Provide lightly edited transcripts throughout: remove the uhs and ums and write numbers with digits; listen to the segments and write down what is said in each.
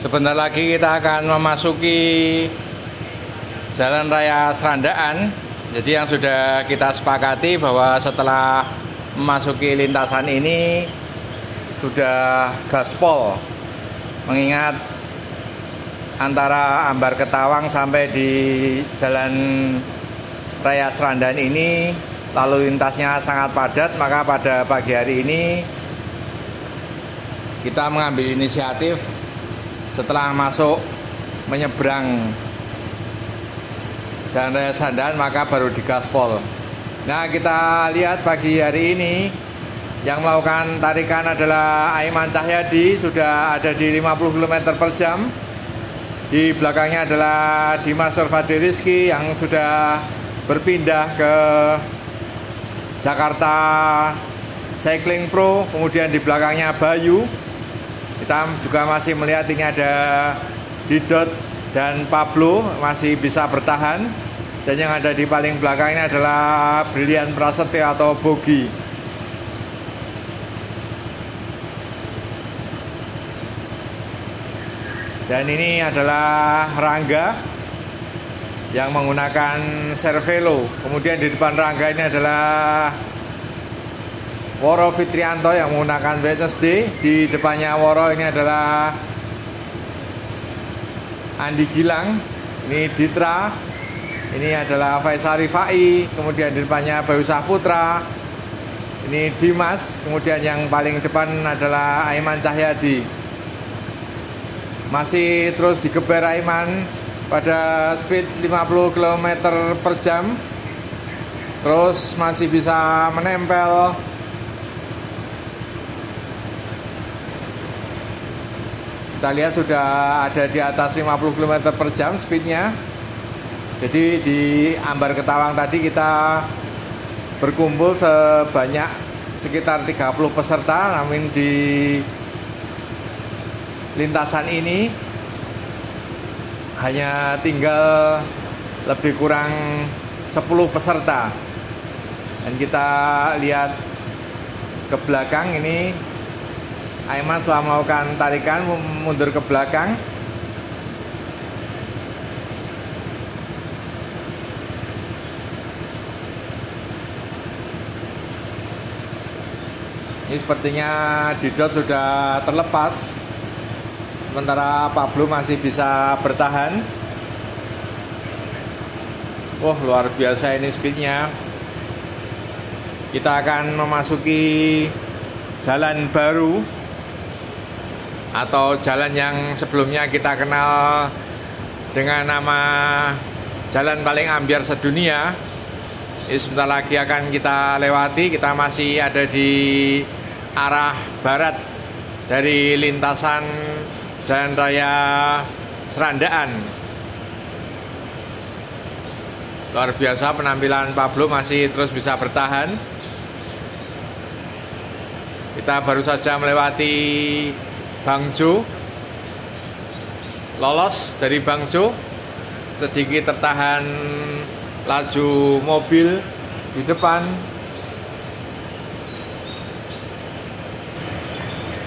Sebentar lagi kita akan memasuki Jalan Raya Serandaan. Jadi yang sudah kita sepakati bahwa setelah memasuki lintasan ini sudah gaspol. Mengingat antara Ambar Ketawang sampai di Jalan Raya Serandaan ini lalu lintasnya sangat padat, maka pada pagi hari ini kita mengambil inisiatif setelah masuk menyeberang Jalan Raya Serandaan maka baru digaspol. Nah, kita lihat pagi hari ini yang melakukan tarikan adalah Aiman Cahyadi, sudah ada di 50 km/jam. Di belakangnya adalah Dimas Nurfadli Rizky yang sudah berpindah ke Jakarta Cycling Pro. Kemudian di belakangnya Bayu. Kita juga masih melihat ini ada Didot dan Pablo masih bisa bertahan. Dan yang ada di paling belakang ini adalah Brilian Prasetyo atau Bogi. Dan ini adalah Rangga yang menggunakan Cervelo. Kemudian di depan Rangga ini adalah Woro Fitrianto yang menggunakan Wednesday. Di depannya Woro ini adalah Andi Gilang. Ini Ditra. Ini adalah Faisal Rifai. Kemudian di depannya Bayu Saputra. Ini Dimas. Kemudian yang paling depan adalah Aiman Cahyadi. Masih terus digeber Aiman pada speed 50 km/jam. Terus masih bisa menempel. Kita lihat sudah ada di atas 50 km/jam speednya. Jadi di Ambar Ketawang tadi kita berkumpul sebanyak sekitar 30 peserta, namun di lintasan ini hanya tinggal lebih kurang 10 peserta. Dan kita lihat ke belakang ini Aiman sudah melakukan tarikan mundur ke belakang. Ini sepertinya Didot sudah terlepas, sementara Pablo masih bisa bertahan. Wah, luar biasa ini speednya. Kita akan memasuki jalan baru atau jalan yang sebelumnya kita kenal dengan nama jalan paling ambyar sedunia. Ini sebentar lagi akan kita lewati. Kita masih ada di arah barat dari lintasan Jalan Raya Serandaan. Luar biasa penampilan Pablo, masih terus bisa bertahan. Kita baru saja melewati Bangjo. Lolos dari Bangjo. Sedikit tertahan laju mobil di depan.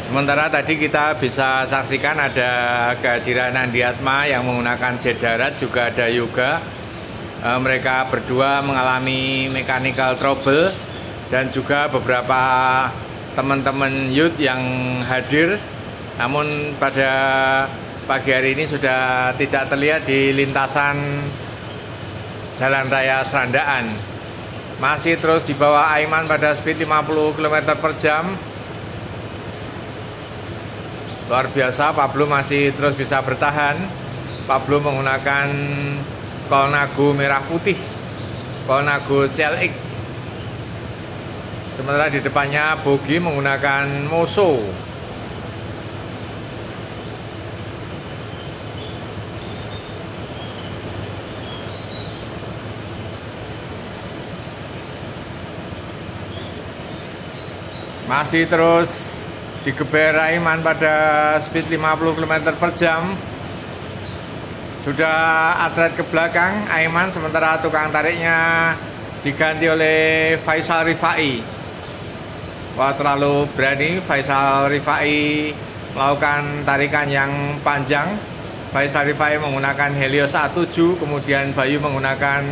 Sementara tadi kita bisa saksikan ada kehadiran Andi Atma yang menggunakan jet darat, juga ada Yoga. Mereka berdua mengalami mechanical trouble, dan juga beberapa teman-teman youth yang hadir. Namun pada pagi hari ini sudah tidak terlihat di lintasan Jalan Raya Serandaan. Masih terus dibawa Aiman pada speed 50 km/jam. Luar biasa, Pablo masih terus bisa bertahan. Pablo menggunakan Colnago merah putih, Colnago CLX. Sementara di depannya Bogi menggunakan Moso. Masih terus digeber Aiman pada speed 50 km/jam. Sudah atlet ke belakang Aiman, sementara tukang tariknya diganti oleh Faisal Rifai. Wah, terlalu berani Faisal Rifai melakukan tarikan yang panjang. Faisal Rifai menggunakan Helios A7, kemudian Bayu menggunakan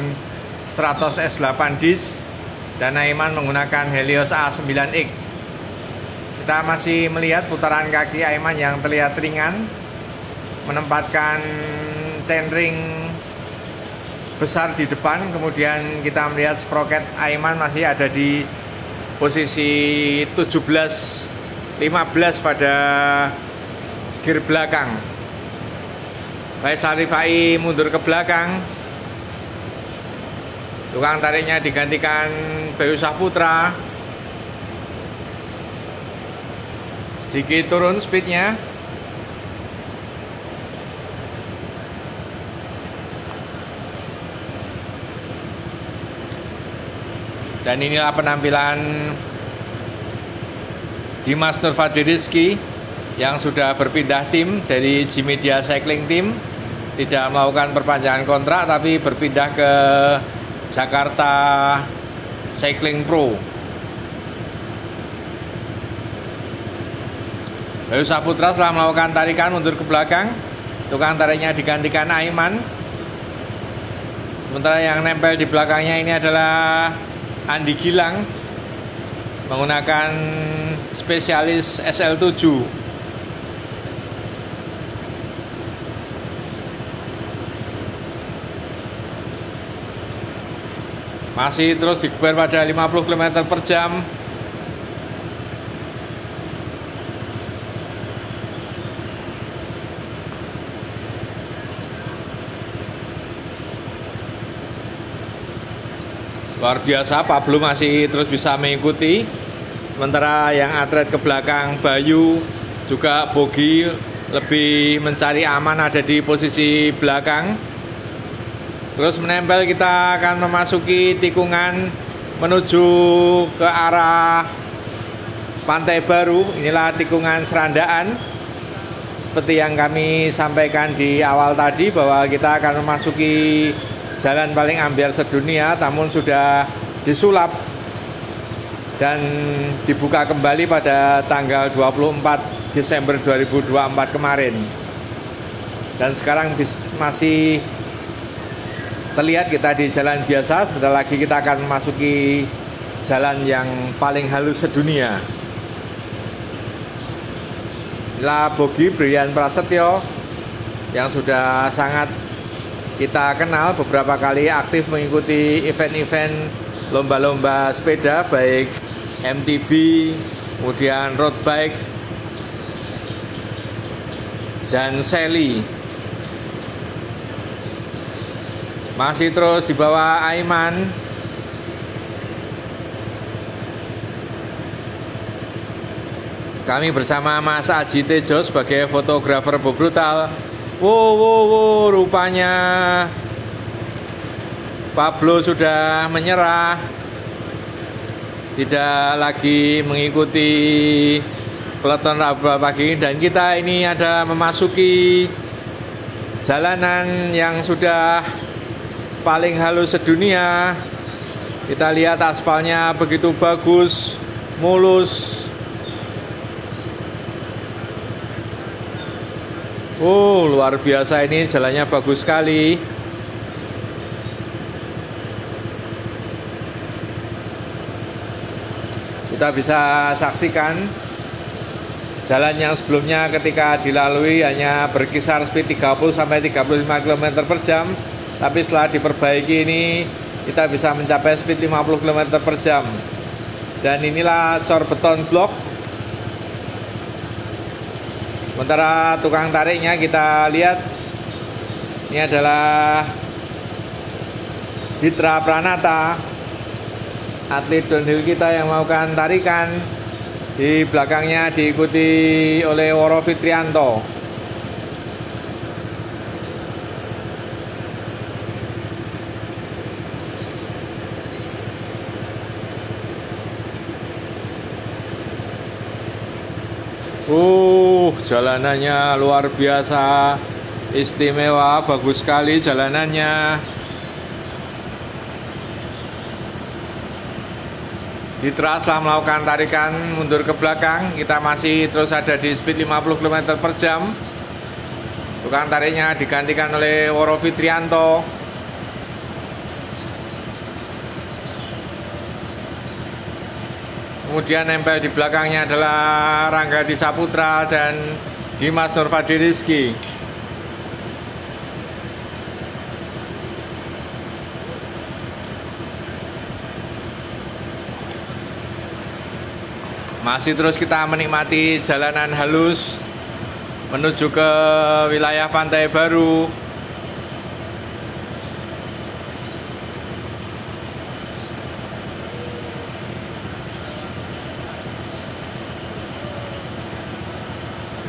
Stratos S8 Dis, dan Aiman menggunakan Helios A9X. Kita masih melihat putaran kaki Aiman yang terlihat ringan, menempatkan chainring besar di depan. Kemudian kita melihat sproket Aiman masih ada di posisi 17-15 pada gear belakang. Faisal Rifai mundur ke belakang. Tukang tariknya digantikan Bayu Saputra. Sedikit turun speednya. Dan inilah penampilan Dimas Nurfadli Rizky yang sudah berpindah tim dari G-Media Cycling Team. Tidak melakukan perpanjangan kontrak, tapi berpindah ke Jakarta Cycling Pro. Bayu Saputra telah melakukan tarikan mundur ke belakang. Tukang tariknya digantikan Aiman. Sementara yang nempel di belakangnya ini adalah Andi Gilang menggunakan spesialis SL7. Masih terus dikejar pada 50 km per jam. Luar biasa, Pablo masih terus bisa mengikuti. Sementara yang atlet ke belakang Bayu juga Bogi lebih mencari aman ada di posisi belakang. Terus menempel, kita akan memasuki tikungan menuju ke arah Pantai Baru. Inilah tikungan Serandaan. Seperti yang kami sampaikan di awal tadi bahwa kita akan memasuki jalan paling ambyar sedunia, namun sudah disulap dan dibuka kembali pada tanggal 24 Desember 2024 kemarin. Dan sekarang masih terlihat kita di jalan biasa. Sebentar lagi kita akan memasuki jalan yang paling halus sedunia. Inilah Bogi Brilian Prasetyo yang sudah sangat kita kenal, beberapa kali aktif mengikuti event-event lomba-lomba sepeda, baik MTB, kemudian road bike, dan Sally. Masih terus di bawah Aiman. Kami bersama Mas Aji Tejo sebagai fotografer Bobrutal. Wow, rupanya Pablo sudah menyerah, tidak lagi mengikuti peloton Rabu pagi. Dan kita ini ada memasuki jalanan yang sudah paling halus sedunia. Kita lihat aspalnya begitu bagus, mulus. Luar biasa, ini jalannya bagus sekali. Kita bisa saksikan jalan yang sebelumnya ketika dilalui hanya berkisar speed 30-35 km per jam. Tapi setelah diperbaiki ini kita bisa mencapai speed 50 km per jam. Dan inilah cor beton blok. Sementara tukang tariknya kita lihat, ini adalah Ditra Pranata, atlet downhill kita yang melakukan tarikan. Di belakangnya diikuti oleh Woro Fitrianto. Jalanannya luar biasa, istimewa, bagus sekali jalanannya. Ditra setelah melakukan tarikan mundur ke belakang, kita masih terus ada di speed 50 km per jam. Tukang tariknya digantikan oleh Woro Fitrianto. Kemudian nempel di belakangnya adalah Rangga Disaputra dan Dimas Nurfadi Rizky. Masih terus kita menikmati jalanan halus menuju ke wilayah Pantai Baru.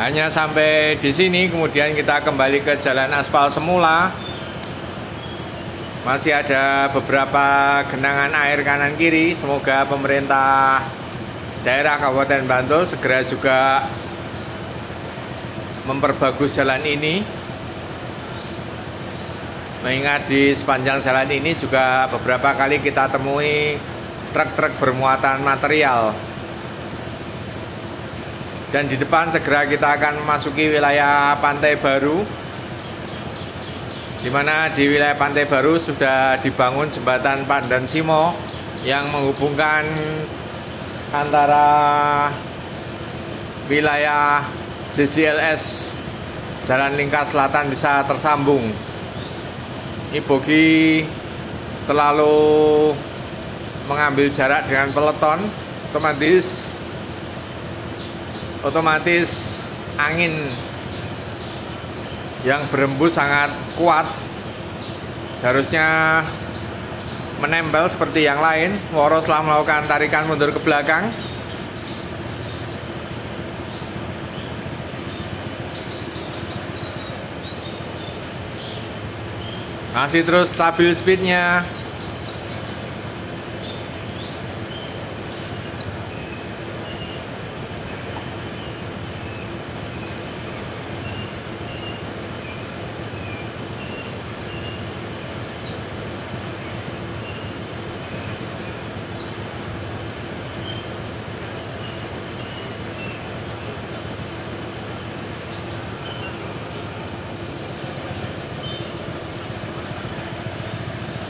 Hanya sampai di sini, kemudian kita kembali ke jalan aspal semula. Masih ada beberapa genangan air kanan kiri. Semoga pemerintah daerah Kabupaten Bantul segera juga memperbagus jalan ini, mengingat di sepanjang jalan ini juga beberapa kali kita temui truk-truk bermuatan material. Dan di depan segera kita akan memasuki wilayah Pantai Baru, di mana di wilayah Pantai Baru sudah dibangun jembatan Pandan Simo yang menghubungkan antara wilayah JJLS Jalan Lingkar Selatan bisa tersambung. Ini bogi terlalu mengambil jarak dengan peleton, otomatis angin yang berembus sangat kuat, seharusnya menempel seperti yang lain. Woro setelah melakukan tarikan mundur ke belakang. Masih terus stabil speednya.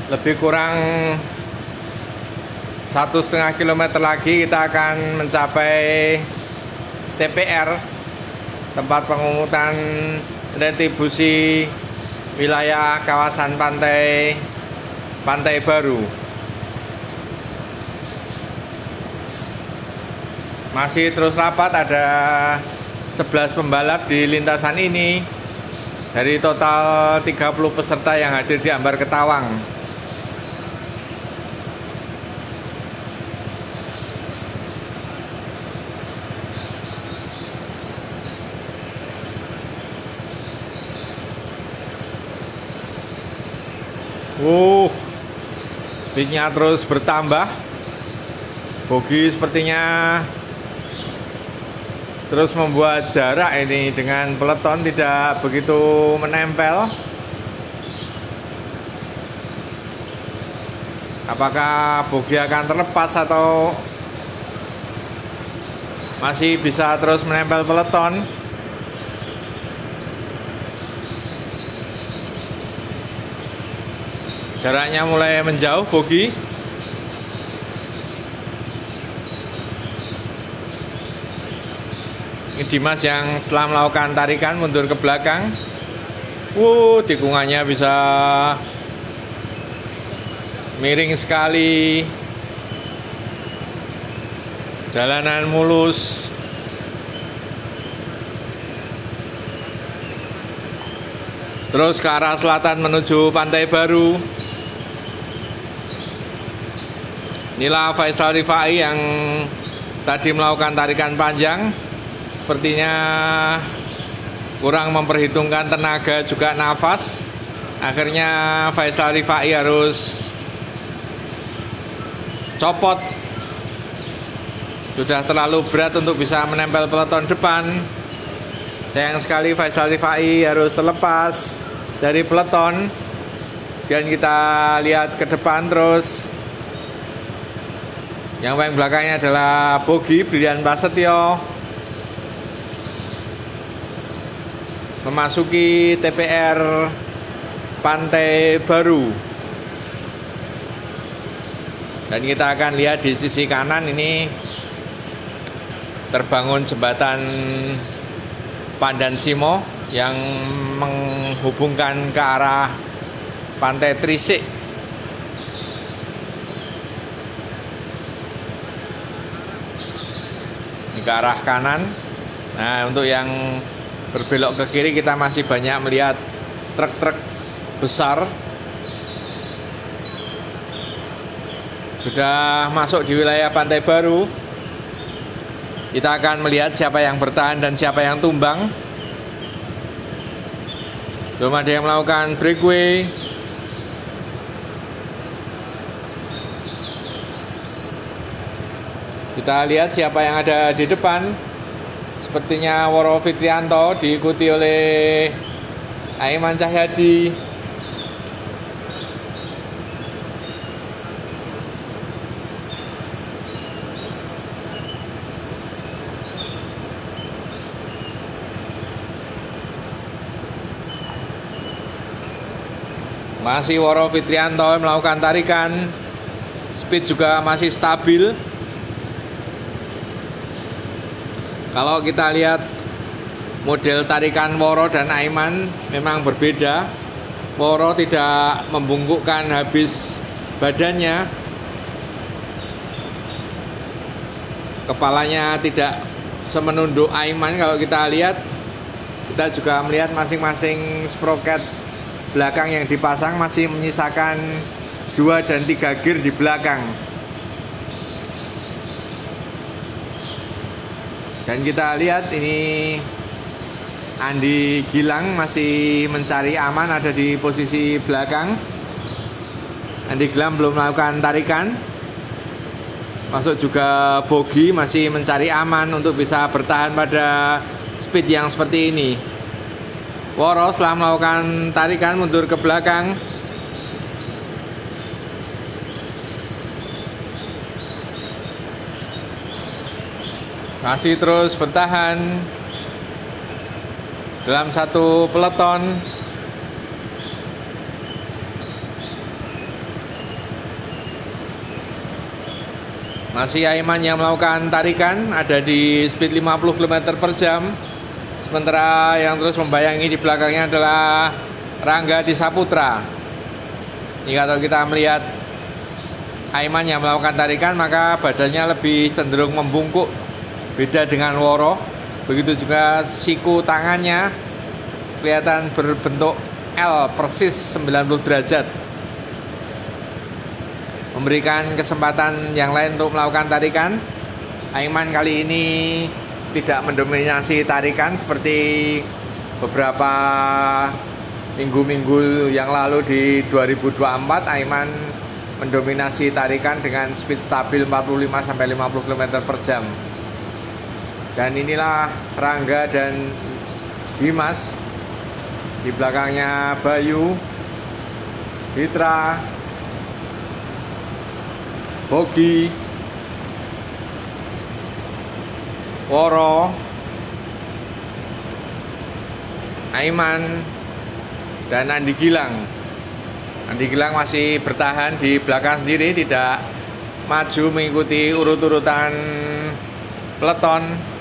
Lebih kurang 1,5 km lagi kita akan mencapai TPR, tempat pemungutan retribusi wilayah kawasan Pantai Baru. Masih terus rapat, ada 11 pembalap di lintasan ini dari total 30 peserta yang hadir di Ambar Ketawang. Speednya terus bertambah. Bogi sepertinya terus membuat jarak ini dengan peleton tidak begitu menempel. Apakah bogi akan terlepas atau masih bisa terus menempel peleton? Jaraknya mulai menjauh bogi. Ini Dimas yang setelah melakukan tarikan mundur ke belakang. Tikungannya bisa miring sekali. Jalanan mulus. Terus ke arah selatan menuju Pantai Baru. Inilah Faisal Rifai yang tadi melakukan tarikan panjang. Sepertinya kurang memperhitungkan tenaga juga nafas. Akhirnya Faisal Rifai harus copot. Sudah terlalu berat untuk bisa menempel peleton depan. Sayang sekali Faisal Rifai harus terlepas dari peleton. Dan kita lihat ke depan terus. Yang paling belakangnya adalah Bogi Brilian Prasetyo memasuki TPR Pantai Baru. Dan kita akan lihat di sisi kanan ini terbangun jembatan Pandan Simo yang menghubungkan ke arah Pantai Trisik. Ini ke arah kanan. Nah, untuk yang berbelok ke kiri kita masih banyak melihat truk-truk besar. Sudah masuk di wilayah Pantai Baru. Kita akan melihat siapa yang bertahan dan siapa yang tumbang. Belum ada yang melakukan breakaway. Kita lihat siapa yang ada di depan. Sepertinya Woro Fitrianto diikuti oleh Aiman Cahyadi. Masih Woro Fitrianto melakukan tarikan. Speed juga masih stabil. Kalau kita lihat model tarikan Woro dan Aiman memang berbeda. Woro tidak membungkukkan habis badannya. Kepalanya tidak semenunduk Aiman. Kalau kita lihat, kita juga melihat masing-masing sproket belakang yang dipasang masih menyisakan 2 dan 3 gear di belakang. Dan kita lihat ini Andi Gilang masih mencari aman, ada di posisi belakang. Andi Gilang belum melakukan tarikan. Masuk juga Bogi masih mencari aman untuk bisa bertahan pada speed yang seperti ini. Woro setelah melakukan tarikan mundur ke belakang. Masih terus bertahan dalam satu peleton. Masih Aiman yang melakukan tarikan, ada di speed 50 km per jam. Sementara yang terus membayangi di belakangnya adalah Rangga Disaputra. Ini kalau kita melihat Aiman yang melakukan tarikan, maka badannya lebih cenderung membungkuk, beda dengan Woro. Begitu juga siku tangannya kelihatan berbentuk L persis 90 derajat. Memberikan kesempatan yang lain untuk melakukan tarikan. Aiman kali ini tidak mendominasi tarikan seperti beberapa minggu-minggu yang lalu di 2024. Aiman mendominasi tarikan dengan speed stabil 45-50 km per jam. Dan inilah Rangga dan Dimas. Di belakangnya Bayu, Ditra, Bogi, Woro, Aiman, dan Andi Gilang. Andi Gilang masih bertahan di belakang sendiri, tidak maju mengikuti urut-urutan peleton.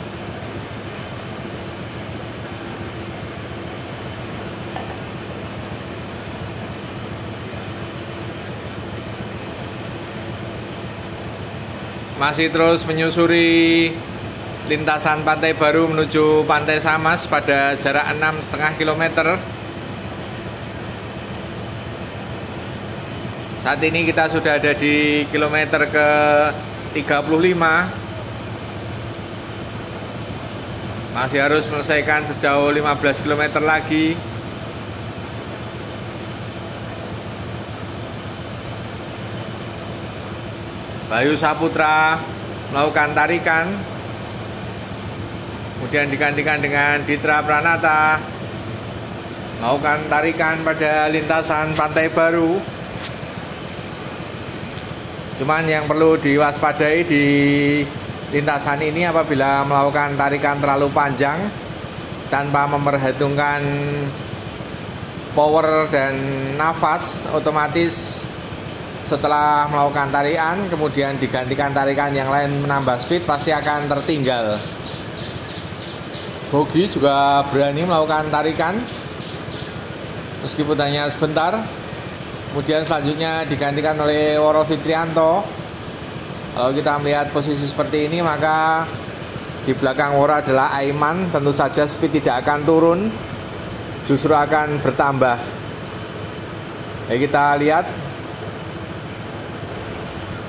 Masih terus menyusuri lintasan Pantai Baru menuju Pantai Samas pada jarak 6,5 km. Saat ini kita sudah ada di kilometer ke 35. Masih harus menyelesaikan sejauh 15 km lagi. Bayu Saputra melakukan tarikan, kemudian digantikan dengan Ditra Pranata melakukan tarikan pada lintasan Pantai Baru. Cuman yang perlu diwaspadai di lintasan ini apabila melakukan tarikan terlalu panjang tanpa memperhitungkan power dan nafas, otomatis setelah melakukan tarikan kemudian digantikan tarikan yang lain menambah speed, pasti akan tertinggal. Bogi juga berani melakukan tarikan meskipun hanya sebentar. Kemudian selanjutnya digantikan oleh Woro Fitrianto. Kalau kita melihat posisi seperti ini, maka di belakang Woro adalah Aiman. Tentu saja speed tidak akan turun, justru akan bertambah. Kita lihat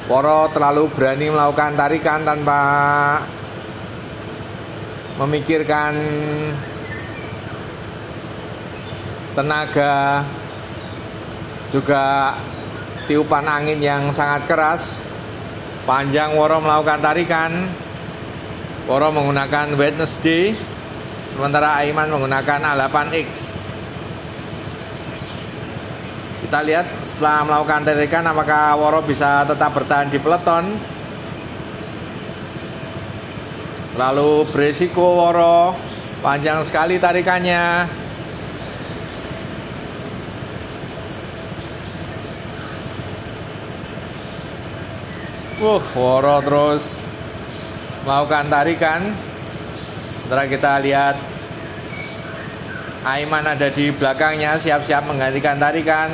Woro terlalu berani melakukan tarikan tanpa memikirkan tenaga, juga tiupan angin yang sangat keras. Panjang Woro melakukan tarikan. Woro menggunakan Wednesday, sementara Aiman menggunakan A8X. Kita lihat setelah melakukan tarikan apakah Woro bisa tetap bertahan di peleton. Lalu beresiko Woro, panjang sekali tarikannya. Woro terus melakukan tarikan. Setelah kita lihat Aiman ada di belakangnya, siap-siap menggantikan tarikan.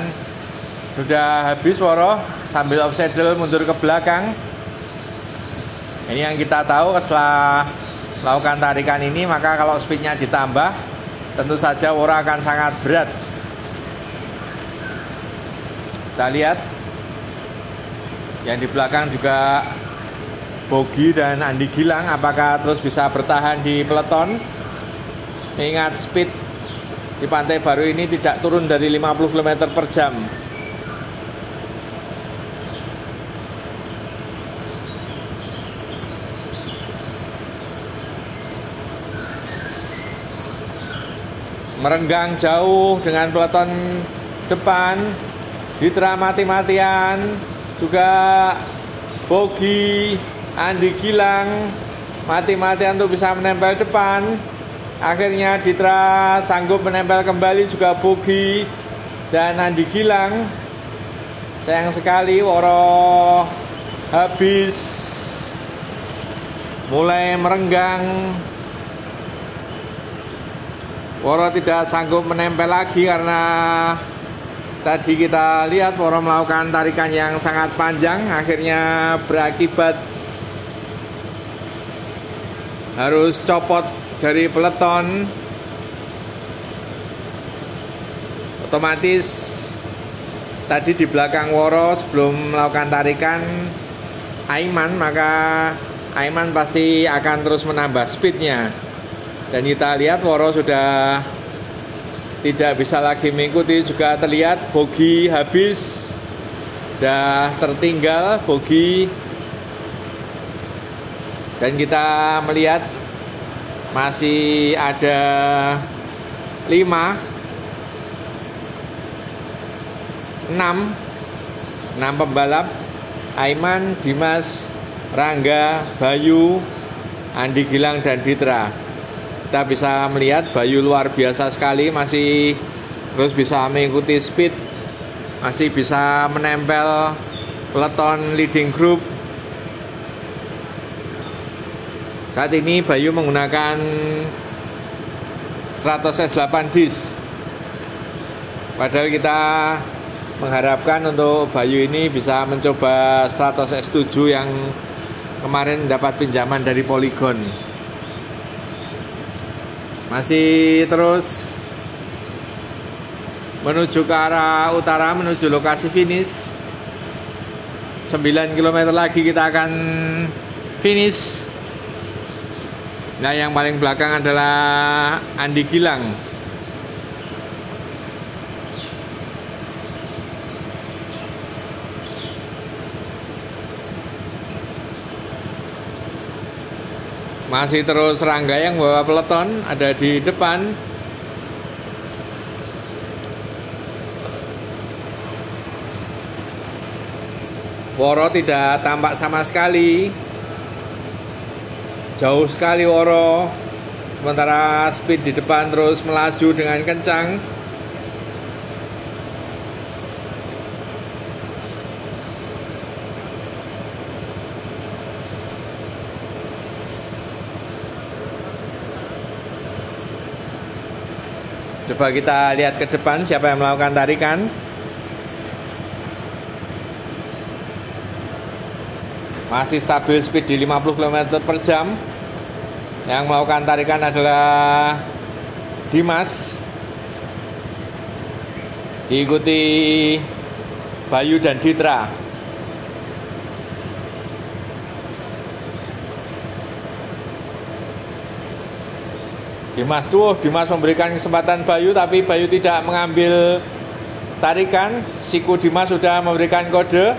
Sudah habis Woro, sambil off saddle mundur ke belakang. Ini yang kita tahu, setelah melakukan tarikan ini, maka kalau speednya ditambah, tentu saja Woro akan sangat berat. Kita lihat yang di belakang juga Bogi dan Andi Gilang, apakah terus bisa bertahan di peleton. Ingat, speed di Pantai Baru ini tidak turun dari 50 km per jam. Merenggang jauh dengan peleton depan. Ditra mati-matian, juga Bogi, Andi Gilang mati-matian untuk bisa menempel depan. Akhirnya Ditra sanggup menempel kembali, juga Bogi dan Andi Gilang. Sayang sekali Woro habis, mulai merenggang. Woro tidak sanggup menempel lagi karena tadi kita lihat Woro melakukan tarikan yang sangat panjang, akhirnya berakibat harus copot dari peleton. Otomatis tadi di belakang Woro sebelum melakukan tarikan Aiman, maka Aiman pasti akan terus menambah speednya. Dan kita lihat Woro sudah tidak bisa lagi mengikuti. Juga terlihat Bogi habis, sudah tertinggal Bogi. Dan kita melihat masih ada 6 pembalap: Aiman, Dimas, Rangga, Bayu, Andi Gilang, dan Ditra. Kita bisa melihat Bayu luar biasa sekali, masih terus bisa mengikuti speed, masih bisa menempel peleton leading group. Saat ini Bayu menggunakan Stratos S8 Dis. Padahal kita mengharapkan untuk Bayu ini bisa mencoba Stratos S7 yang kemarin dapat pinjaman dari Polygon. Masih terus menuju ke arah utara, menuju lokasi finish. 9 km lagi kita akan finish. Nah, yang paling belakang adalah Andi Gilang. Masih terus Rangga yang bawa peleton ada di depan. Woro tidak tampak sama sekali. Jauh sekali Woro. Sementara speed di depan terus melaju dengan kencang. Coba kita lihat ke depan siapa yang melakukan tarikan. Masih stabil speed di 50 km per jam. Yang melakukan tarikan adalah Dimas, diikuti Bayu dan Ditra. Dimas memberikan kesempatan Bayu, tapi Bayu tidak mengambil tarikan. Siku Dimas sudah memberikan kode.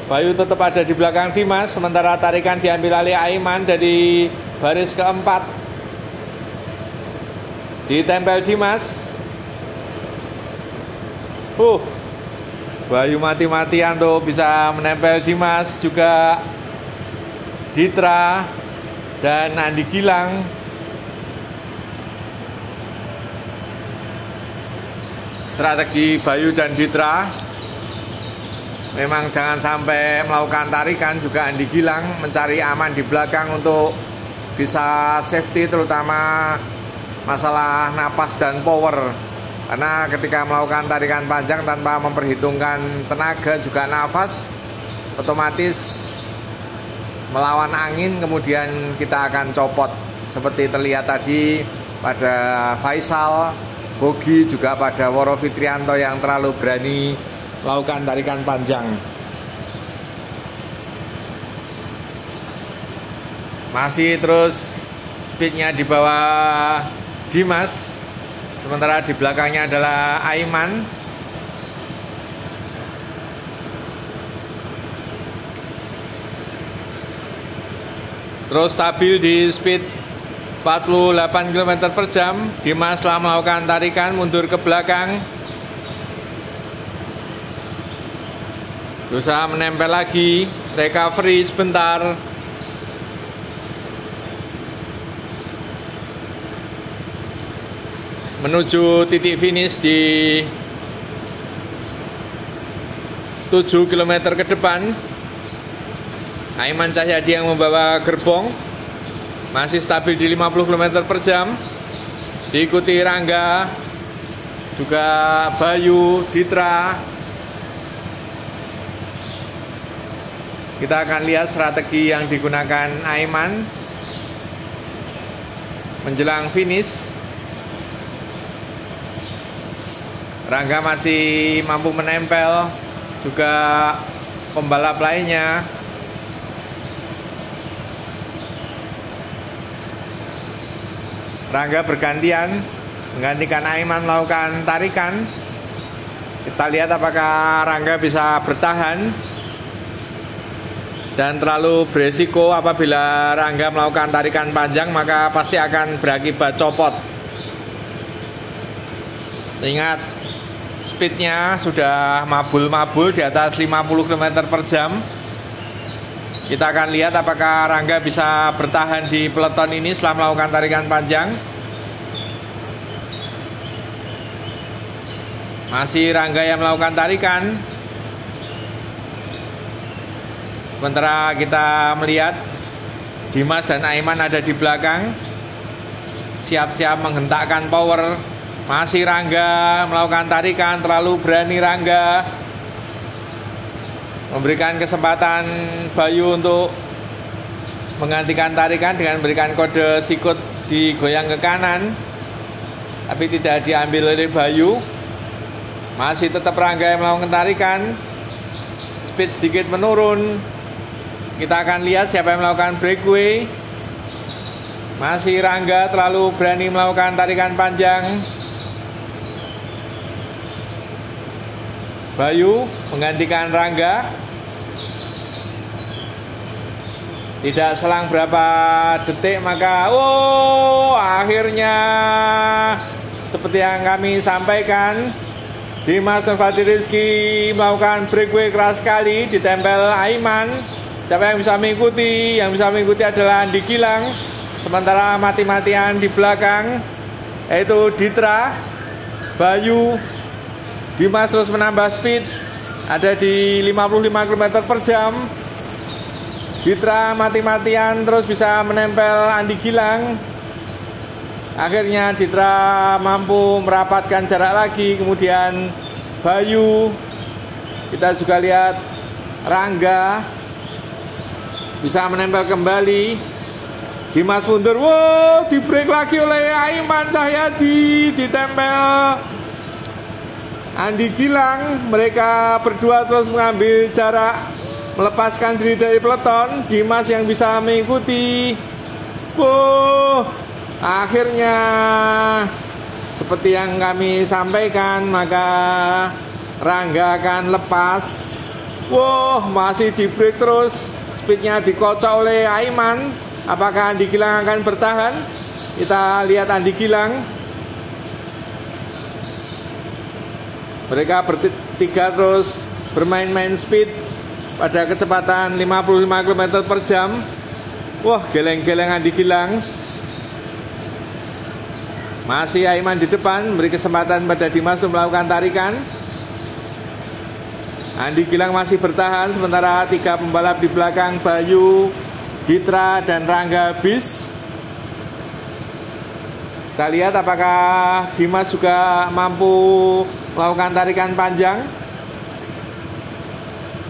Bayu tetap ada di belakang Dimas, sementara tarikan diambil alih Aiman dari baris keempat. Ditempel Dimas. Bayu mati-matian tuh bisa menempel Dimas, juga Ditra dan Andi Gilang. Strategi Bayu dan Ditra memang jangan sampai melakukan tarikan. Juga Andi Gilang mencari aman di belakang untuk bisa safety, terutama masalah napas dan power. Karena ketika melakukan tarikan panjang tanpa memperhitungkan tenaga juga nafas, otomatis melawan angin, kemudian kita akan copot. Seperti terlihat tadi pada Faisal, Bogi, juga pada Woro Fitrianto yang terlalu berani melakukan tarikan panjang. Masih terus speednya di bawah Dimas, sementara di belakangnya adalah Aiman. Terus stabil di speed 48 km per jam. Dimas telah melakukan tarikan mundur ke belakang. Berusaha menempel lagi, recovery sebentar. Menuju titik finish di 7 km ke depan. Aiman Cahyadi yang membawa gerbong. Masih stabil di 50 km per jam. Diikuti Rangga, juga Bayu, Ditra. Kita akan lihat strategi yang digunakan Aiman menjelang finish. Rangga masih mampu menempel, juga pembalap lainnya. Rangga bergantian menggantikan Aiman melakukan tarikan. Kita lihat apakah Rangga bisa bertahan. Dan terlalu beresiko apabila Rangga melakukan tarikan panjang, maka pasti akan berakibat copot. Ingat, speednya sudah mabul-mabul di atas 50 km per jam. Kita akan lihat apakah Rangga bisa bertahan di peloton ini setelah melakukan tarikan panjang. Masih Rangga yang melakukan tarikan. Sementara kita melihat Dimas dan Aiman ada di belakang, siap-siap menghentakkan power. Masih Rangga melakukan tarikan, terlalu berani Rangga. Memberikan kesempatan Bayu untuk menggantikan tarikan dengan memberikan kode sikut digoyang ke kanan, tapi tidak diambil oleh Bayu. Masih tetap Rangga yang melakukan tarikan. Speed sedikit menurun. Kita akan lihat siapa yang melakukan breakaway. Masih Rangga terlalu berani melakukan tarikan panjang. Bayu menggantikan Rangga. Tidak selang berapa detik maka akhirnya seperti yang kami sampaikan, Dimas Nurfati Rizky melakukan breakaway keras sekali, ditempel Aiman. Siapa yang bisa mengikuti? Yang bisa mengikuti adalah Andi Gilang. Sementara mati-matian di belakang yaitu Ditra, Bayu. Dimas terus menambah speed, ada di 55 km/jam. Ditra mati-matian terus bisa menempel Andi Gilang. Akhirnya Ditra mampu merapatkan jarak lagi. Kemudian Bayu, kita juga lihat Rangga bisa menempel kembali. Dimas mundur, wow, di break lagi oleh Aiman Cahyadi, ditempel Andi Gilang. Mereka berdua terus mengambil jarak, melepaskan diri dari peloton. Dimas yang bisa mengikuti. Wow, akhirnya seperti yang kami sampaikan, maka Rangga akan lepas. Wow, masih di break terus. Speednya dikocok oleh Aiman. Apakah Andi Gilang akan bertahan? Kita lihat Andi Gilang. Mereka bertiga terus bermain-main speed pada kecepatan 55 km/jam. Wah, geleng-geleng Andi Gilang. Masih Aiman di depan, beri kesempatan pada Dimas untuk melakukan tarikan. Andi Gilang masih bertahan, sementara tiga pembalap di belakang, Bayu, Ditra, dan Rangga habis. Kita lihat apakah Dimas juga mampu melakukan tarikan panjang.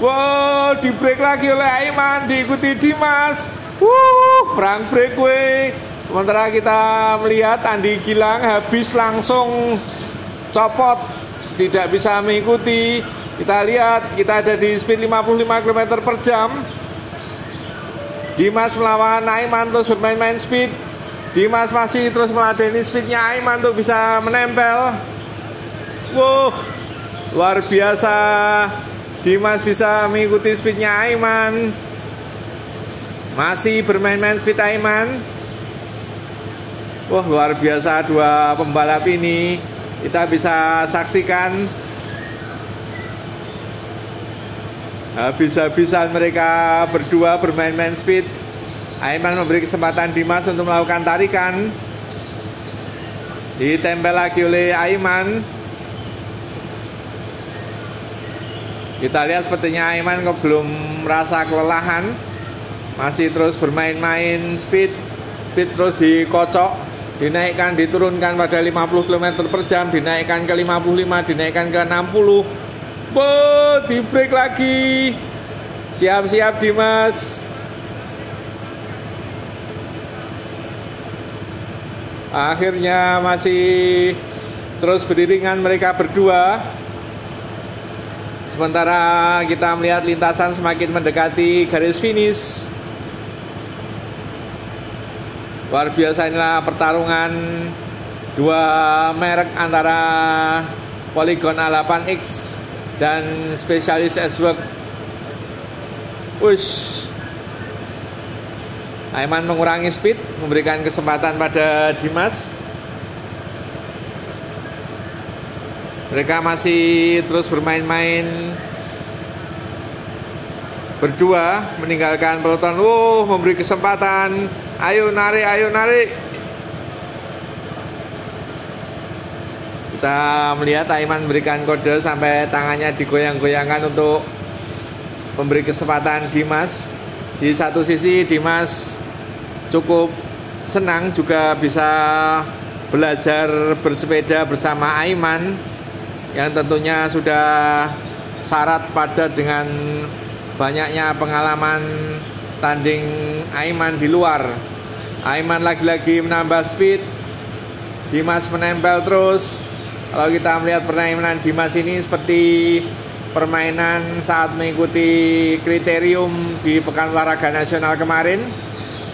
Wow, di break lagi oleh Aiman, diikuti Dimas. Perang breakaway. Sementara kita melihat Andi Gilang habis langsung copot, tidak bisa mengikuti. Kita lihat, kita ada di speed 55 km/jam. Dimas melawan Aiman terus bermain-main speed. Dimas masih terus meladeni speednya Aiman untuk bisa menempel. Wow, luar biasa. Dimas bisa mengikuti speednya Aiman. Masih bermain-main speed Aiman. Wah, luar biasa dua pembalap ini. Kita bisa saksikan habis-habisan mereka berdua bermain-main speed. Aiman memberi kesempatan Dimas untuk melakukan tarikan. Ditempel lagi oleh Aiman. Kita lihat sepertinya Aiman kok belum merasa kelelahan. Masih terus bermain-main speed. Speed terus dikocok, dinaikkan, diturunkan pada 50 km/jam, dinaikkan ke 55, dinaikkan ke 60. Di break lagi. Siap-siap Dimas. Akhirnya masih terus beriringan mereka berdua. Sementara kita melihat lintasan semakin mendekati garis finish. Luar biasa, inilah pertarungan dua merek antara Polygon A8X dan spesialis S-Works. Aiman mengurangi speed, memberikan kesempatan pada Dimas. Mereka masih terus bermain-main berdua, meninggalkan peloton. Memberi kesempatan. Ayo narik, ayo narik. Kita melihat Aiman memberikan kode sampai tangannya digoyang-goyangkan untuk memberi kesempatan Dimas. Di satu sisi Dimas cukup senang juga bisa belajar bersepeda bersama Aiman, yang tentunya sudah syarat padat dengan banyaknya pengalaman tanding Aiman di luar. Aiman lagi-lagi menambah speed, Dimas menempel terus. Kalau kita melihat permainan Dimas ini seperti permainan saat mengikuti kriterium di Pekan Olahraga Nasional kemarin.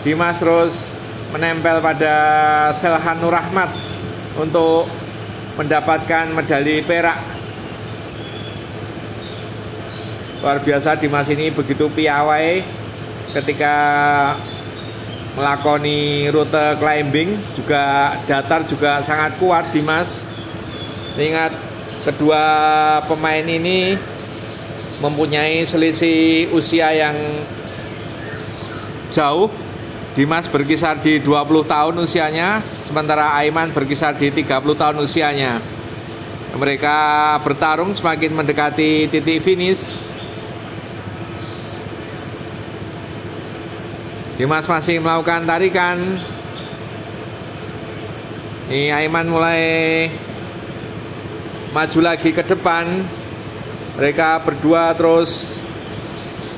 Dimas terus menempel pada Selhan Nur Rahmat untuk mendapatkan medali perak. Luar biasa, Dimas ini begitu piawai ketika melakoni rute climbing, juga datar juga sangat kuat Dimas. Ingat kedua pemain ini mempunyai selisih usia yang jauh. Dimas berkisar di 20 tahun usianya, sementara Aiman berkisar di 30 tahun usianya. Mereka bertarung semakin mendekati titik finish. Dimas masih melakukan tarikan. Ini Aiman mulai maju lagi ke depan. Mereka berdua terus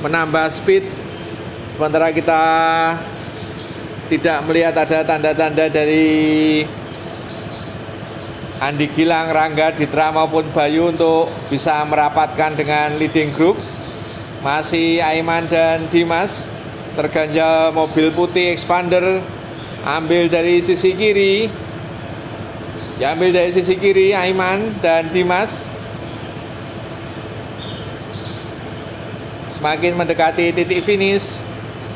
menambah speed, sementara kita tidak melihat ada tanda-tanda dari Andi Gilang, Rangga, Ditra maupun Bayu untuk bisa merapatkan dengan leading group. Masih Aiman dan Dimas. Terganjal mobil putih expander, ambil dari sisi kiri. Diambil dari sisi kiri Aiman dan Dimas. Semakin mendekati titik finish,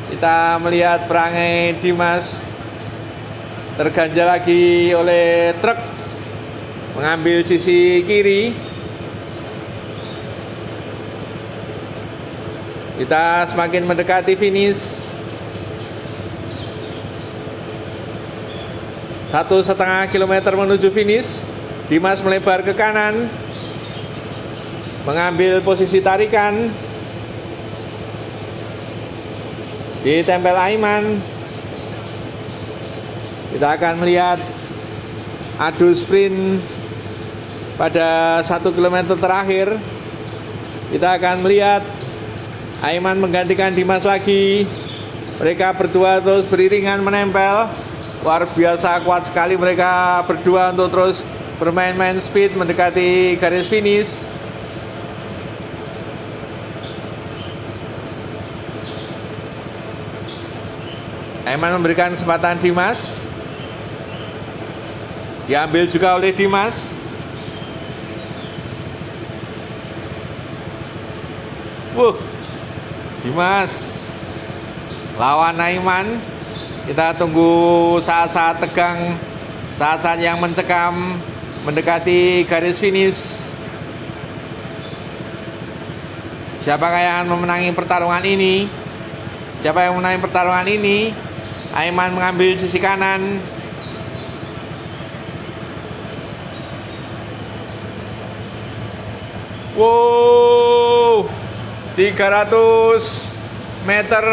kita melihat perangai Dimas terganjal lagi oleh truk mengambil sisi kiri. Kita semakin mendekati finish. 1,5 kilometer menuju finish. Dimas melebar ke kanan, mengambil posisi tarikan. Ditempel Aiman. Kita akan melihat adu sprint pada 1 kilometer terakhir. Kita akan melihat Aiman menggantikan Dimas lagi. Mereka berdua terus beriringan menempel. Luar biasa kuat sekali mereka berdua untuk terus bermain-main speed mendekati garis finish. Aiman memberikan kesempatan Dimas. Diambil juga oleh Dimas. Dimas lawan Aiman. Kita tunggu saat-saat tegang, saat-saat yang mencekam mendekati garis finish. Siapakah yang akan memenangi pertarungan ini? Siapa yang memenangi pertarungan ini? Aiman mengambil sisi kanan. Wow, 300 meter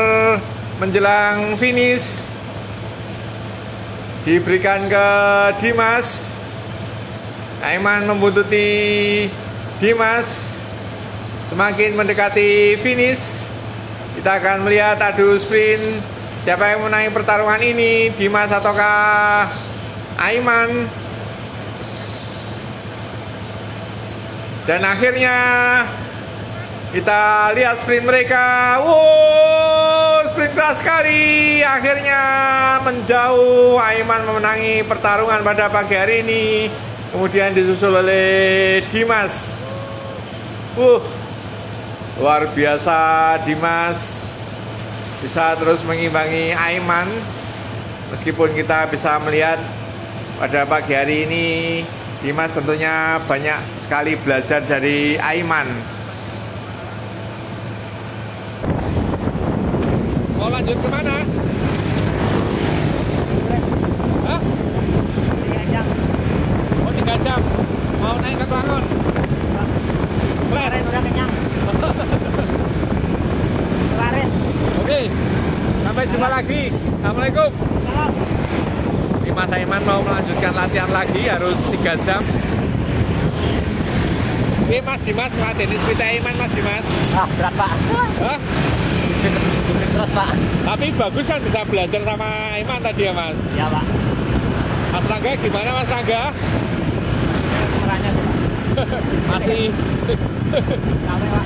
menjelang finish. Diberikan ke Dimas. Aiman membuntuti Dimas. Semakin mendekati finish, kita akan melihat adu sprint. Siapa yang menang pertarungan ini? Dimas ataukah Aiman? Dan akhirnya kita lihat sprint mereka. Wow, sprint keras sekali. Akhirnya menjauh. Aiman memenangi pertarungan pada pagi hari ini. Kemudian disusul oleh Dimas. Luar biasa Dimas. Bisa terus mengimbangi Aiman. Meskipun kita bisa melihat pada pagi hari ini Dimas tentunya banyak sekali belajar dari Aiman. Mau lanjut kemana? Hah? 3 jam. Oh 3 jam. Mau naik ke Klangon? Kemarin udah kenyang. Kemarin. Oke, sampai jumpa lagi. Assalamualaikum. Mas Aiman mau melanjutkan latihan lagi, harus 3 jam. Ini Mas Dimas ngelatih sepeda Aiman, Mas Dimas. Berat Pak. Hah? Terus Pak. Tapi bagus kan bisa belajar sama Aiman tadi ya Mas? Ya Pak. Mas Rangga gimana Mas Rangga? Perannya Pak. Masih. Capek Pak.